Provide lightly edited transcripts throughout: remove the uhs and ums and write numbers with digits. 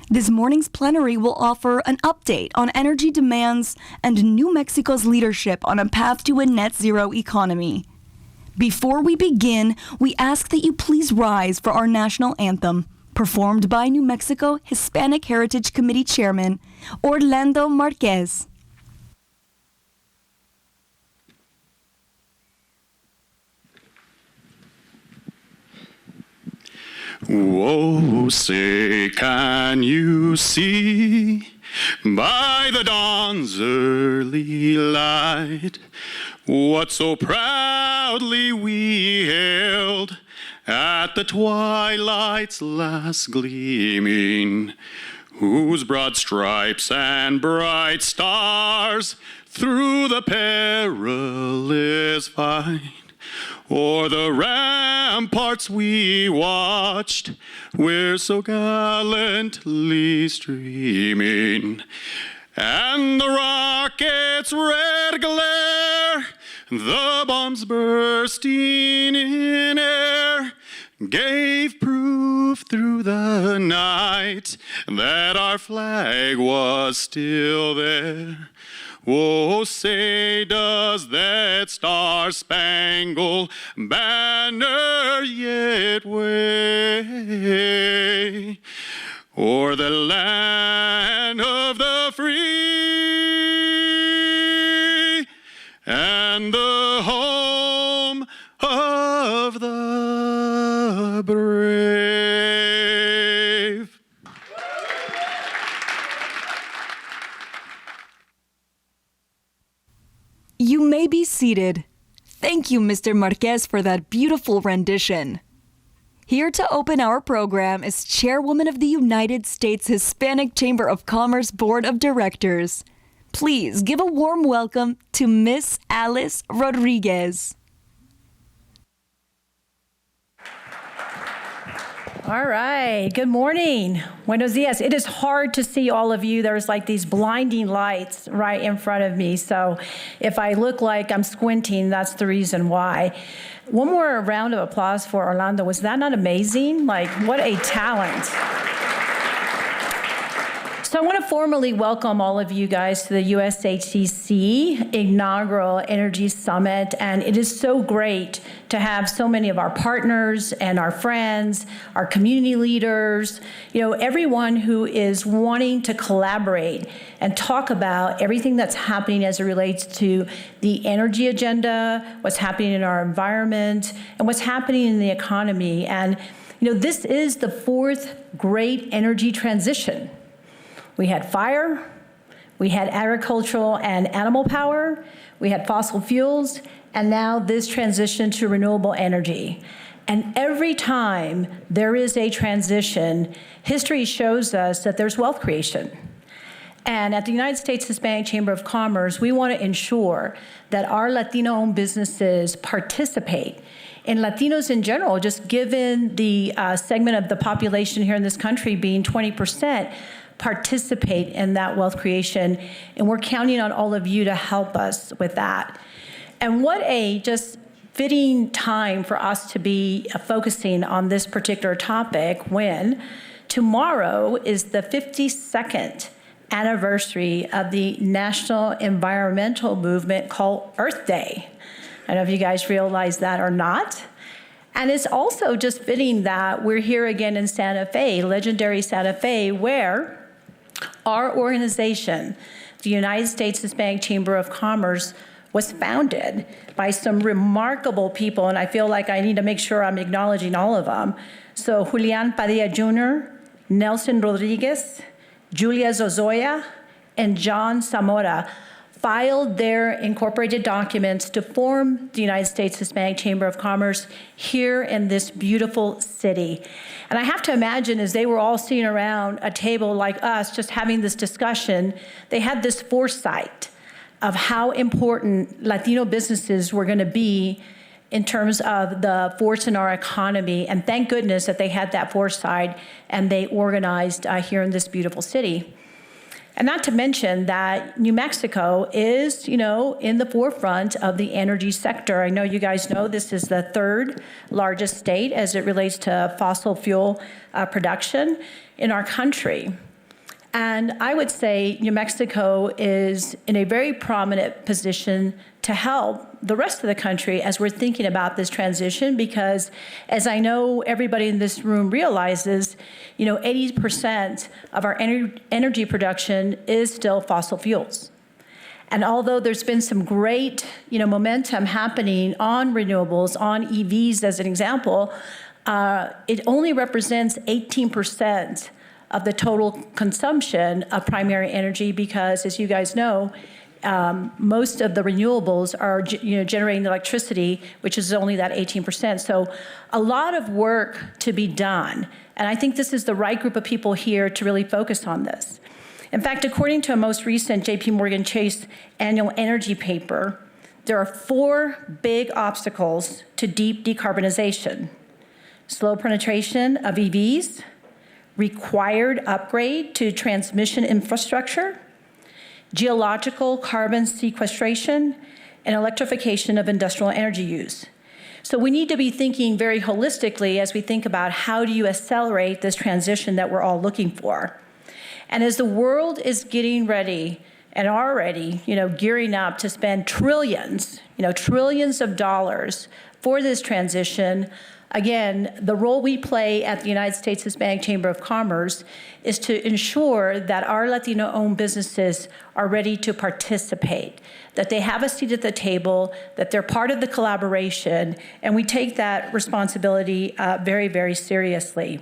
This morning's plenary will offer an update on energy demands and New Mexico's leadership on a path to a net zero economy. Before we begin, we ask that you please rise for our national anthem, performed by New Mexico Hispanic Heritage Committee Chairman Orlando Marquez. Oh, say, can you see by the dawn's early light what so proudly we hailed at the twilight's last gleaming, whose broad stripes and bright stars through the perilous fight o'er the ramparts we watched, were so gallantly streaming, and the rocket's red glare, the bombs bursting in air, gave proof through the night that our flag was still there. Oh, say, does that star-spangled banner yet wave o'er the land of the free and the home of the brave? You may be seated. Thank you, Mr. Marquez, for that beautiful rendition. Here to open our program is Chairwoman of the United States Hispanic Chamber of Commerce Board of Directors. Please give a warm welcome to Miss Alice Rodriguez. All right, good morning. Buenos dias. It is hard to see all of you. There's like these blinding lights right in front of me. So if I look like I'm squinting, that's the reason why. One more round of applause for Orlando. Was that not amazing? Like, what a talent. So I want to formally welcome all of you guys to the USHCC inaugural Energy Summit, and it is so great to have so many of our partners and our friends, our community leaders, everyone who is wanting to collaborate and talk about everything that's happening as it relates to the energy agenda, what's happening in our environment, and what's happening in the economy. And this is the fourth great energy transition. We had fire, we had agricultural and animal power, we had fossil fuels, and now this transition to renewable energy. And every time there is a transition, history shows us that there's wealth creation. And at the United States Hispanic Chamber of Commerce, we want to ensure that our Latino-owned businesses participate. And Latinos in general, just given the segment of the population here in this country being 20%, participate in that wealth creation, and we're counting on all of you to help us with that. And what a just fitting time for us to be focusing on this particular topic when tomorrow is the 52nd anniversary of the national environmental movement called Earth Day. I don't know if you guys realize that or not. And it's also just fitting that we're here again in Santa Fe, legendary Santa Fe, where our organization, the United States Hispanic Chamber of Commerce, was founded by some remarkable people, and I feel like I need to make sure I'm acknowledging all of them. So Julian Padilla Jr., Nelson Rodriguez, Julia Zozoya, and John Zamora filed their incorporated documents to form the United States Hispanic Chamber of Commerce here in this beautiful city. And I have to imagine as they were all sitting around a table like us, just having this discussion, they had this foresight of how important Latino businesses were going to be in terms of the force in our economy. And thank goodness that they had that foresight and they organized here in this beautiful city. And not to mention that New Mexico is, in the forefront of the energy sector. I know you guys know this is the third largest state as it relates to fossil fuel production. in our country. And I would say New Mexico is in a very prominent position to help the rest of the country as we're thinking about this transition, because as I know everybody in this room realizes, 80% of our energy production is still fossil fuels. And although there's been some great, momentum happening on renewables, on EVs as an example, it only represents 18% of the total consumption of primary energy, because as you guys know, most of the renewables are generating electricity, which is only that 18%. So a lot of work to be done. And I think this is the right group of people here to really focus on this. In fact, according to a most recent JP Morgan Chase annual energy paper, there are 4 big obstacles to deep decarbonization: slow penetration of EVs, required upgrade to transmission infrastructure, geological carbon sequestration, and electrification of industrial energy use. So we need to be thinking very holistically as we think about how do you accelerate this transition that we're all looking for. And as the world is getting ready and already, gearing up to spend trillions of dollars for this transition, again, the role we play at the United States Hispanic Chamber of Commerce is to ensure that our Latino-owned businesses are ready to participate, that they have a seat at the table, that they're part of the collaboration, and we take that responsibility very, very seriously.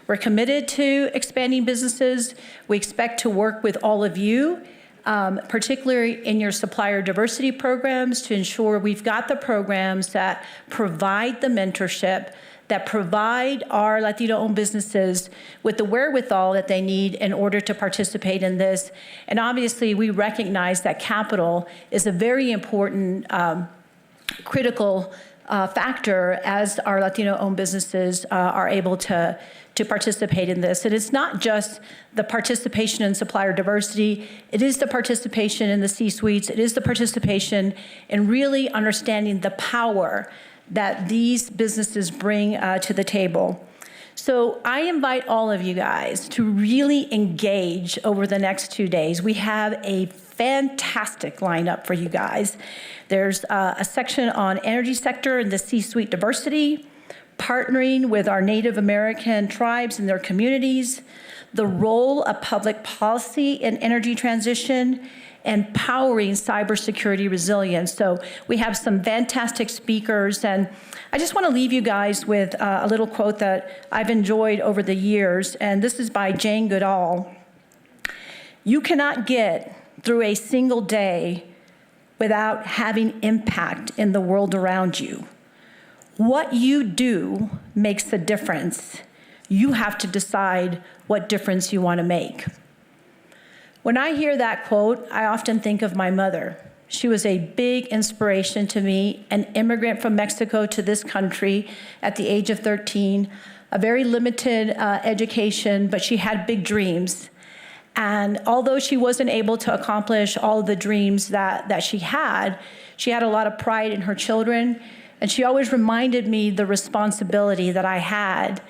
We're committed to expanding businesses. We expect to work with all of you, particularly in your supplier diversity programs, to ensure we've got the programs that provide the mentorship, that provide our Latino-owned businesses with the wherewithal that they need in order to participate in this. And obviously, we recognize that capital is a very important, critical factor as our Latino-owned businesses are able to participate in this. And it's not just the participation in supplier diversity, it is the participation in the C-suites, it is the participation in really understanding the power that these businesses bring to the table. So I invite all of you guys to really engage over the next 2 days. We have a fantastic lineup for you guys. There's a section on energy sector and the C-suite diversity, partnering with our Native American tribes and their communities, the role of public policy in energy transition, and powering cybersecurity resilience. So we have some fantastic speakers, and I just want to leave you guys with a little quote that I've enjoyed over the years, and this is by Jane Goodall. "You cannot get through a single day without having impact in the world around you. What you do makes a difference. You have to decide what difference you want to make." When I hear that quote, I often think of my mother. She was a big inspiration to me, an immigrant from Mexico to this country at the age of 13, a very limited education, but she had big dreams. And although she wasn't able to accomplish all of the dreams that she had a lot of pride in her children. And she always reminded me the responsibility that I had,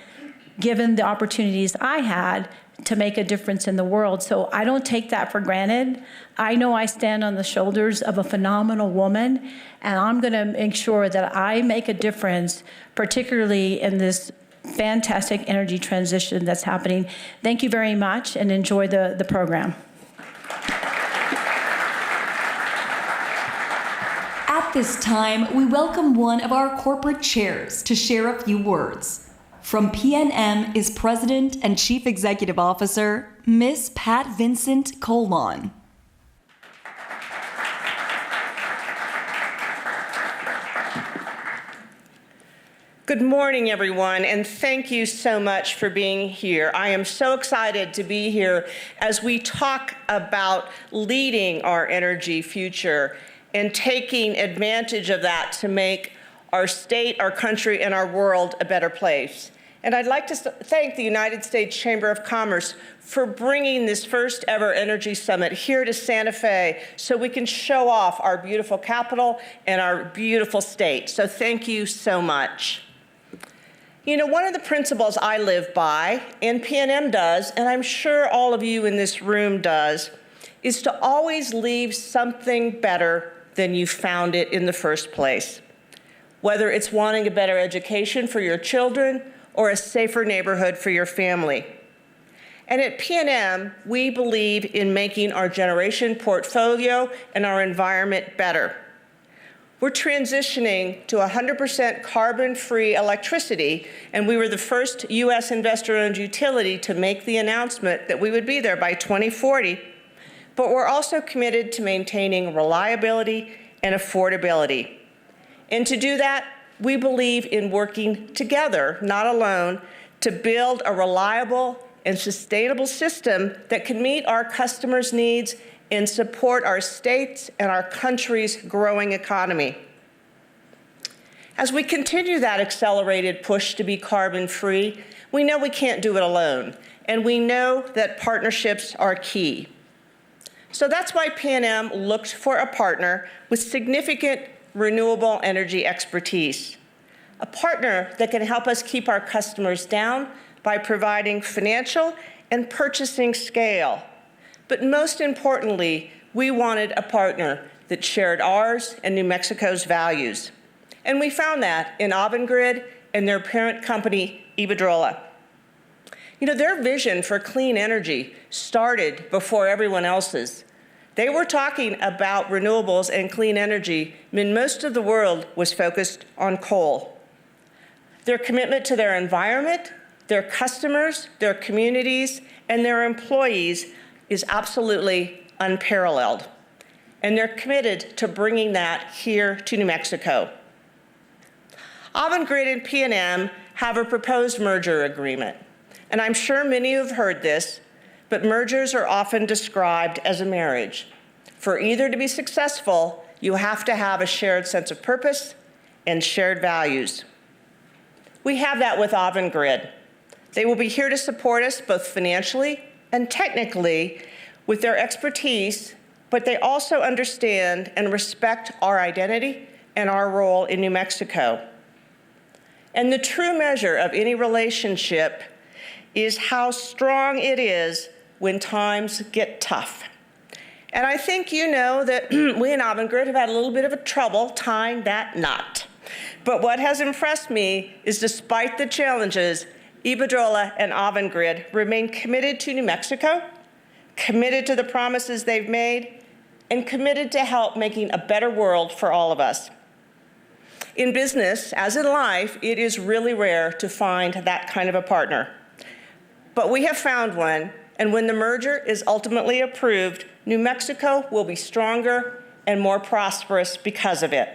given the opportunities I had, to make a difference in the world. So I don't take that for granted. I know I stand on the shoulders of a phenomenal woman, and I'm going to make sure that I make a difference, particularly in this fantastic energy transition that's happening. Thank you very much, and enjoy the program. At this time, we welcome one of our corporate chairs to share a few words. From PNM is President and Chief Executive Officer, Ms. Pat Vincent Colon. Good morning, everyone, and thank you so much for being here. I am so excited to be here as we talk about leading our energy future and taking advantage of that to make our state, our country, and our world a better place. And I'd like to thank the United States Chamber of Commerce for bringing this first ever energy summit here to Santa Fe so we can show off our beautiful capital and our beautiful state. So thank you so much. You know, one of the principles I live by, and PNM does, and I'm sure all of you in this room does, is to always leave something better than you found it in the first place. Whether it's wanting a better education for your children or a safer neighborhood for your family. And at PNM, we believe in making our generation portfolio and our environment better. We're transitioning to 100% carbon-free electricity, and we were the first U.S. investor-owned utility to make the announcement that we would be there by 2040. But we're also committed to maintaining reliability and affordability. And to do that, we believe in working together, not alone, to build a reliable and sustainable system that can meet our customers' needs and support our states and our country's growing economy. As we continue that accelerated push to be carbon-free, we know we can't do it alone, and we know that partnerships are key. So that's why PNM looked for a partner with significant renewable energy expertise, a partner that can help us keep our customers down by providing financial and purchasing scale. But most importantly, we wanted a partner that shared ours and New Mexico's values. And we found that in Avangrid and their parent company, Iberdrola. You know, their vision for clean energy started before everyone else's. They were talking about renewables and clean energy when most of the world was focused on coal. Their commitment to their environment, their customers, their communities, and their employees is absolutely unparalleled. And they're committed to bringing that here to New Mexico. Avangrid and PNM have a proposed merger agreement. And I'm sure many of you have heard this, but mergers are often described as a marriage. For either to be successful, you have to have a shared sense of purpose and shared values. We have that with Avangrid. They will be here to support us both financially and technically with their expertise, but they also understand and respect our identity and our role in New Mexico. And the true measure of any relationship is how strong it is when times get tough. And I think you know that we in Avangrid have had a little bit of a trouble tying that knot. But what has impressed me is despite the challenges, Iberdrola and Avangrid remain committed to New Mexico, committed to the promises they've made, and committed to help making a better world for all of us. In business, as in life, it is really rare to find that kind of a partner. But we have found one, and when the merger is ultimately approved, New Mexico will be stronger and more prosperous because of it.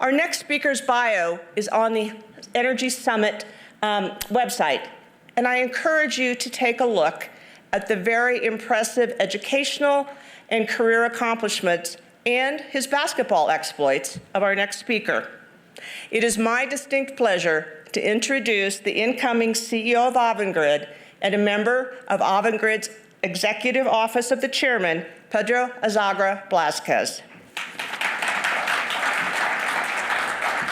Our next speaker's bio is on the Energy Summit website, and I encourage you to take a look at the very impressive educational and career accomplishments and his basketball exploits of our next speaker. It is my distinct pleasure to introduce the incoming CEO of Avangrid and a member of Avangrid's Executive Office of the Chairman, Pedro Azagra Blasquez.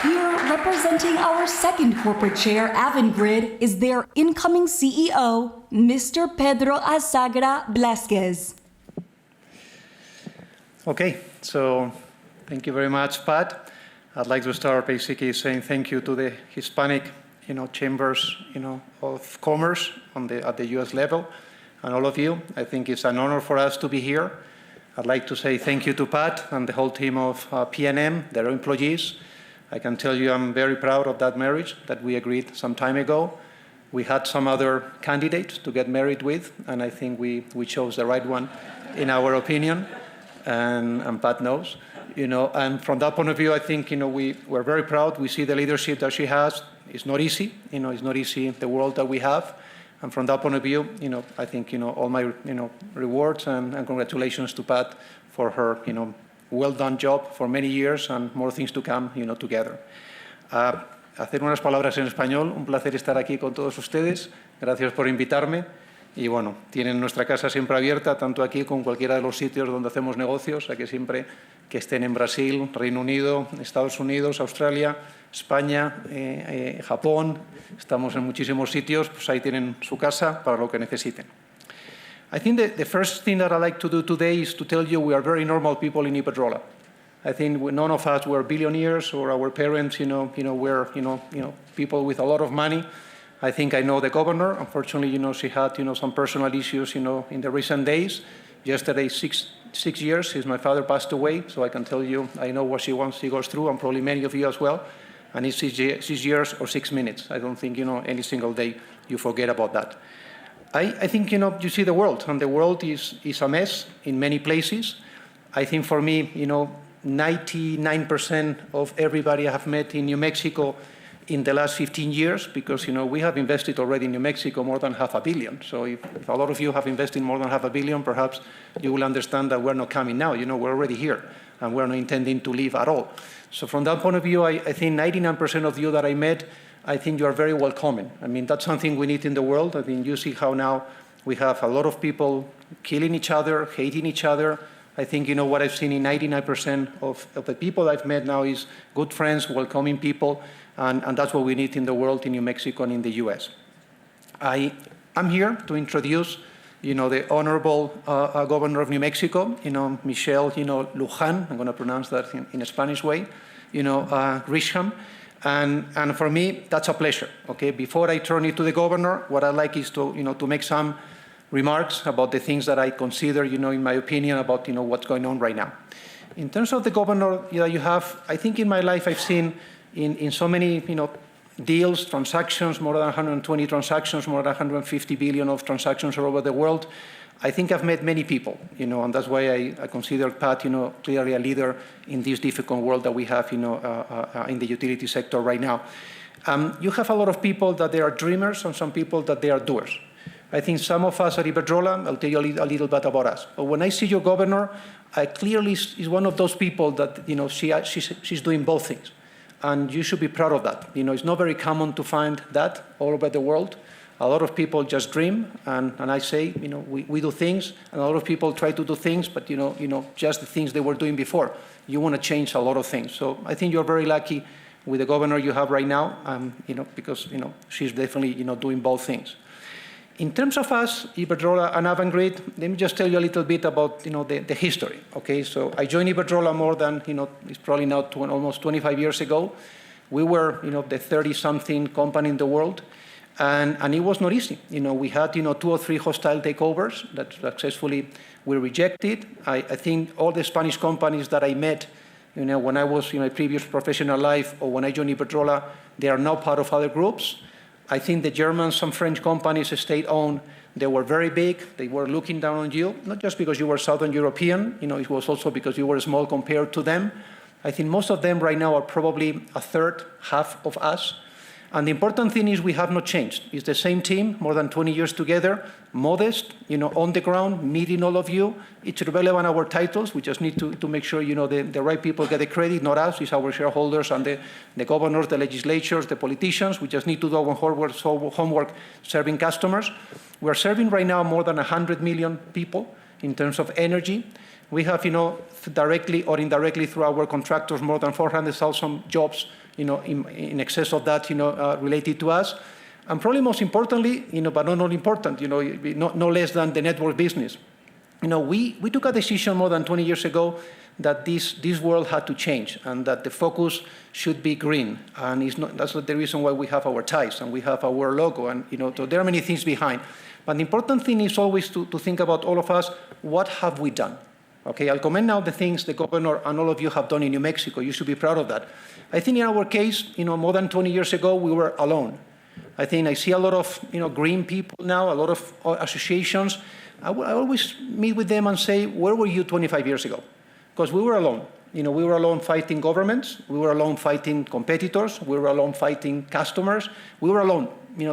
Here, representing our second corporate chair, Avangrid, is their incoming CEO, Mr. Pedro Azagra Blasquez. Okay, so thank you very much, Pat. I'd like to start basically saying thank you to the Hispanic, chambers, of commerce at the U.S. level, and all of you. I think it's an honor for us to be here. I'd like to say thank you to Pat and the whole team of PNM, their employees. I can tell you I'm very proud of that marriage that we agreed some time ago. We had some other candidates to get married with, and I think we chose the right one, in our opinion, and Pat knows. And from that point of view, I think, we're very proud. We see the leadership that she has. It's not easy, it's not easy, the world that we have. And from that point of view, I think, all my, rewards and congratulations to Pat for her, well done job for many years and more things to come, together. Hacer unas palabras en español. Un placer estar aquí con todos ustedes. Gracias por invitarme. Y bueno, tienen nuestra casa siempre abierta, tanto aquí como en cualquiera de los sitios donde hacemos negocios, a que siempre que estén en Brasil, Reino Unido, Estados Unidos, Australia, España, Japón, estamos en muchísimos sitios, pues ahí tienen su casa para lo que necesiten. I think the first thing that I'd like to do today is to tell you we are very normal people in Iberdrola. I think none of us were billionaires, or our parents, were, people with a lot of money. I think I know the governor. Unfortunately, she had, some personal issues, in the recent days. Yesterday, six years since my father passed away, so I can tell you I know what she goes through, and probably many of you as well. And it's 6 years or 6 minutes. I don't think, any single day you forget about that. I think, you see the world, and the world is a mess in many places. I think for me, 99% of everybody I have met in New Mexico in the last 15 years, because, we have invested already in New Mexico more than $500 million. So if a lot of you have invested more than $500 million, perhaps you will understand that we're not coming now. We're already here, and we're not intending to leave at all. So from that point of view, I think 99% of you that I met, I think you are very welcoming. I mean, that's something we need in the world. I mean, you see how now we have a lot of people killing each other, hating each other. I think, what I've seen in 99% of the people I've met now is good friends, welcoming people, and that's what we need in the world, in New Mexico and in the US. I'm here to introduce, the Honorable Governor of New Mexico, Michelle, Luján. I'm going to pronounce that in a Spanish way, Grisham. And for me, that's a pleasure, okay? Before I turn it to the governor, what I'd like is to, to make some remarks about the things that I consider, in my opinion, about, what's going on right now. In terms of the governor you have, I think in my life I've seen in so many, deals, transactions, more than 120 transactions, more than 150 billion of transactions all over the world. I think I've met many people, and that's why I consider Pat, clearly a leader in this difficult world that we have, in the utility sector right now. You have a lot of people that they are dreamers and some people that they are doers. I think some of us at Iberdrola, I'll tell you a little bit about us. But when I see your governor, I clearly is one of those people that, she's doing both things. And you should be proud of that. It's not very common to find that all over the world. A lot of people just dream, and I say, we do things, and a lot of people try to do things, but, just the things they were doing before. You want to change a lot of things. So I think you're very lucky with the governor you have right now, because, she's definitely, doing both things. In terms of us, Iberdrola and Avangrid, let me just tell you a little bit about, the history, okay? So I joined Iberdrola more than, it's probably now almost 25 years ago. We were, the 30-something company in the world. And it was not easy. We had, 2 or 3 hostile takeovers that successfully we rejected. I think all the Spanish companies that I met, when I was in my previous professional life or when I joined Iberdrola, they are now part of other groups. I think the German, some French companies, state-owned, they were very big. They were looking down on you, not just because you were Southern European, it was also because you were small compared to them. I think most of them right now are probably a third, half of us. And the important thing is we have not changed. It's the same team, more than 20 years together, modest, on the ground, meeting all of you. It's relevant our titles. We just need to make sure, the right people get the credit, not us. It's our shareholders and the governors, the legislatures, the politicians. We just need to do our homework serving customers. We're serving right now more than 100 million people in terms of energy. We have, directly or indirectly through our contractors, more than 400,000 jobs, in excess of that, related to us. And probably most importantly, but not important, no less than the network business. We took a decision more than 20 years ago that this world had to change and that the focus should be green. And that's not the reason why we have our ties and we have our logo. And, so there are many things behind. But the important thing is always to think about all of us, what have we done? Okay, I'll comment now the things the governor and all of you have done in New Mexico. You should be proud of that. I think in our case, more than 20 years ago, we were alone. I think I see a lot of, green people now, a lot of associations. I always meet with them and say, where were you 25 years ago? Because we were alone. We were alone fighting governments. We were alone fighting competitors. We were alone fighting customers. We were alone,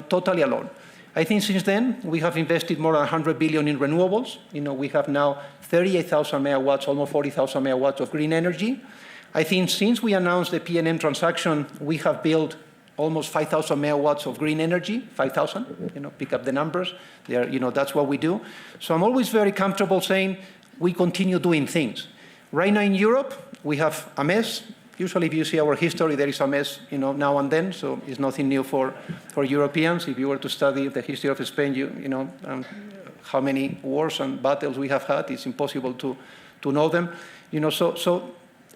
totally alone. I think since then, we have invested more than 100 billion in renewables. We have now 38,000 megawatts, almost 40,000 megawatts of green energy. I think since we announced the PNM transaction, we have built almost 5,000 megawatts of green energy, 5,000, pick up the numbers. That's what we do. So I'm always very comfortable saying we continue doing things. Right now in Europe, we have a mess. Usually if you see our history, there is a mess, now and then, so it's nothing new for Europeans. If you were to study the history of Spain, how many wars and battles we have had, it's impossible to know them. So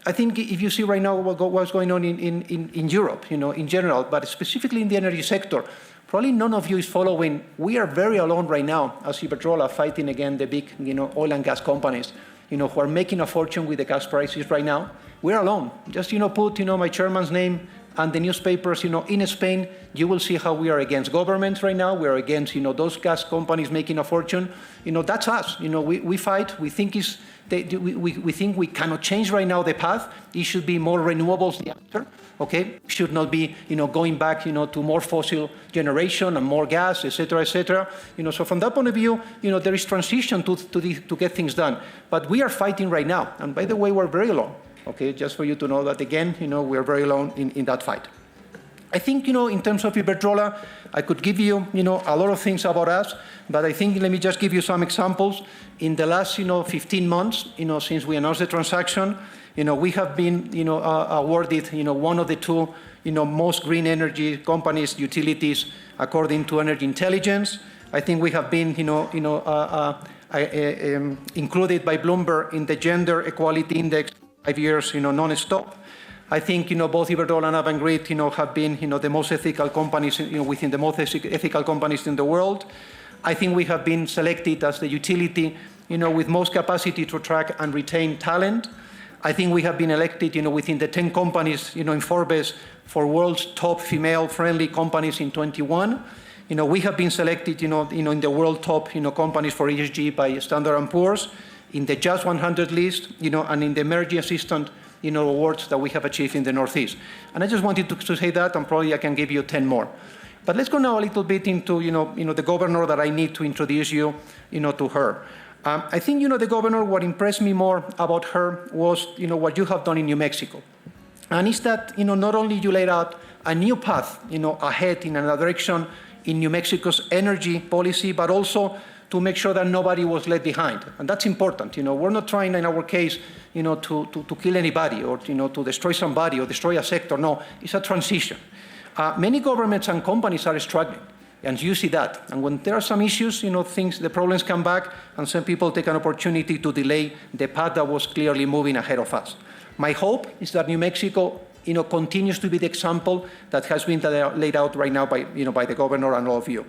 I think if you see right now what's going on in Europe, in general, but specifically in the energy sector, probably none of you is following. We are very alone right now as Iberdrola fighting against the big, oil and gas companies, who are making a fortune with the gas prices right now. We're alone. Just, put, my chairman's name and the newspapers, in Spain, you will see how we are against governments right now. We are against, those gas companies making a fortune. That's us. We fight. We think we think we cannot change right now the path. It should be more renewables the answer. Okay, should not be, going back, to more fossil generation and more gas, et cetera, So from that point of view, there is transition to get things done. But we are fighting right now. And by the way, we're very alone. Okay, just for you to know that again, we are very alone in that fight. I think, in terms of Iberdrola, I could give you, a lot of things about us, but I think let me just give you some examples. In the last, 15 months, since we announced the transaction, we have been, awarded, one of the two, most green energy companies, utilities, according to Energy Intelligence. I think we have been, included by Bloomberg in the Gender Equality Index 5 years, non-stop. I think, both Iberdrola and Avangrid, have been, the most ethical companies, within the most ethical companies in the world. I think we have been selected as the utility, with most capacity to attract and retain talent. I think we have been elected, within the 10 companies, in Forbes for world's top female-friendly companies in 21. We have been selected, in the world top, companies for ESG by Standard & Poor's, in the Just 100 list, and in the Emerging Assistant, awards that we have achieved in the Northeast. And I just wanted to say that, and probably I can give you 10 more. But let's go now a little bit into, the governor that I need to introduce you, to her. I think, the governor, what impressed me more about her was, what you have done in New Mexico. And it's that, not only you laid out a new path, ahead in another direction in New Mexico's energy policy, but also to make sure that nobody was left behind. And that's important. We're not trying in our case, to kill anybody or, to destroy somebody or destroy a sector. No, it's a transition. Many governments and companies are struggling. And you see that. And when there are some issues, the problems come back, and some people take an opportunity to delay the path that was clearly moving ahead of us. My hope is that New Mexico, continues to be the example that has been laid out right now by, by the governor and all of you.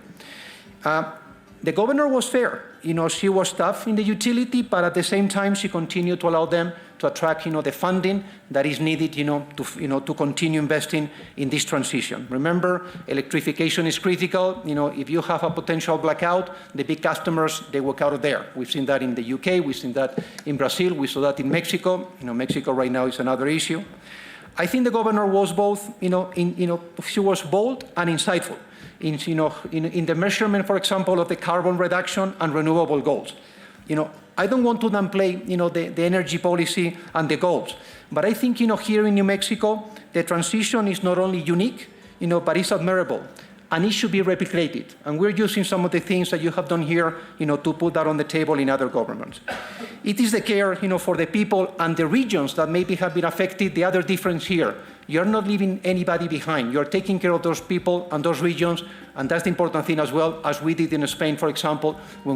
The governor was fair. She was tough in the utility, but at the same time, she continued to allow them to attract, the funding that is needed, to continue investing in this transition. Remember, electrification is critical. If you have a potential blackout, the big customers, they walk out of there. We've seen that in the UK. We've seen that in Brazil. We saw that in Mexico. Mexico right now is another issue. I think the governor was both, she was bold and insightful. In the measurement, for example, of the carbon reduction and renewable goals. I don't want to downplay, the energy policy and the goals, but I think, here in New Mexico, the transition is not only unique, but it's admirable, and it should be replicated. And we're using some of the things that you have done here, to put that on the table in other governments. It is the care, for the people and the regions that maybe have been affected. The other difference here, you're not leaving anybody behind. You're taking care of those people and those regions, and that's the important thing as well, as we did in Spain, for example, when